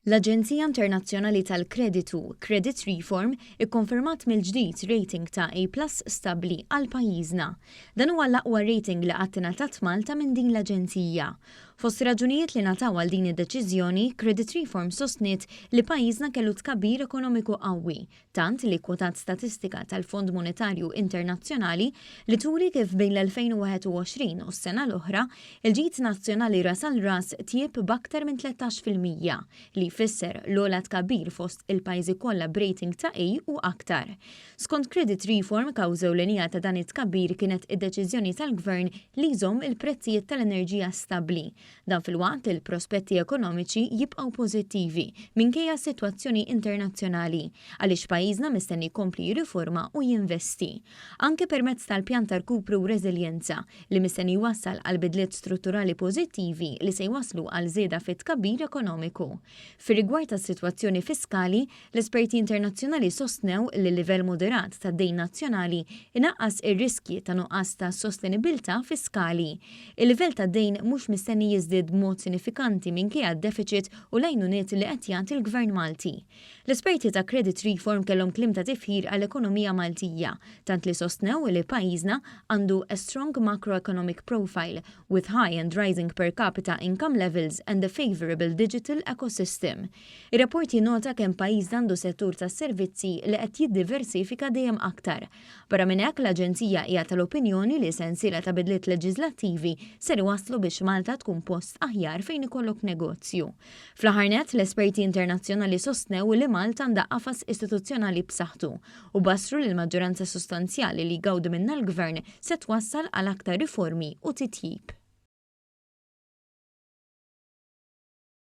L-Aġenzija Internazzjonali tal-Kreditu Credit Reform ikkonfermat mill-ġdid rating ta' A+ stabbli għal pajjiżna. Dan huwa l-aqwa rating li qatt ingħatat Malta minn din l-Aġenzija. Fost raġunijiet li nataw għal din id-deċiżjoni, Credit Reform sostniet li pajjiżna kellu tkabbir ekonomiku qawwi, tant li kwotat statistika tal-Fond Monetarju Internazzjonali li turi kif bejn l-2021 u s-sena l-oħra il-ġid nazzjonali ras għal ras tieb b'aktar minn 13% li jfisser l-ogħla tkabbir fost il-pajjiżi kollha b'rating ta' A u aktar. Skont Credit Reform kawża ewlenija ta' dan it-tkabbir kienet id-deċiżjoni tal-Gvern li jżomm il-prezzijiet tal-enerġija stabbli. Dan fil-waqt il-prospetti ekonomiċi jibqgħu pożittivi minkejja s-sitwazzjoni internazzjonali għaliex pajjiżna mistenni jkompli jirriforma u jinvesti. Anke permezz tal-pjan ta' rkupru u reżiljenza li mistenni jwassal għal bidliet strutturali pożittivi li se jwaslu għal żieda fit-tkabbir ekonomiku. Fir-rigward tas-sitwazzjoni fiskali, l-esperti internazzjonali sostnew li l-livell moderat ta' dejn nazzjonali inaqqas ir-riskji ta' nuqqas ta' sostenibilità fiskali. Il-livell ta' dejn mhux mistenni jiżdied b'mod sinifikanti minkejja d-deficit u l-għajnuniet li qed jagħti l-Gvern Malti. L-esperti ta' Credit Reform kellhom kliem ta' tifħir għall-ekonomija Maltija, tant li sostnew li pajjiżna għandu a strong macroeconomic profile with high and rising per capita income levels and a favorable digital ecosystem. Ir-rapport jinnota kemm pajjiżna għandu settur tas-servizzi li qed jiddiversifika dejjem aktar. Barra minn hekk l-Aġenzija hija tal-opinjoni li sensiela ta' bidliet leġislattivi ser iwasslu biex Malta tkun post aħjar fejn ikollok negozju. Fl-aħħar nett, l-esperti internazzjonali sostnew li Malta għandha qafas istituzzjonali b'saħħtu u bassru li l-maġġoranza sostanzjali li jgawdu minnha l-Gvern se twassal għal aktar riformi u titjib.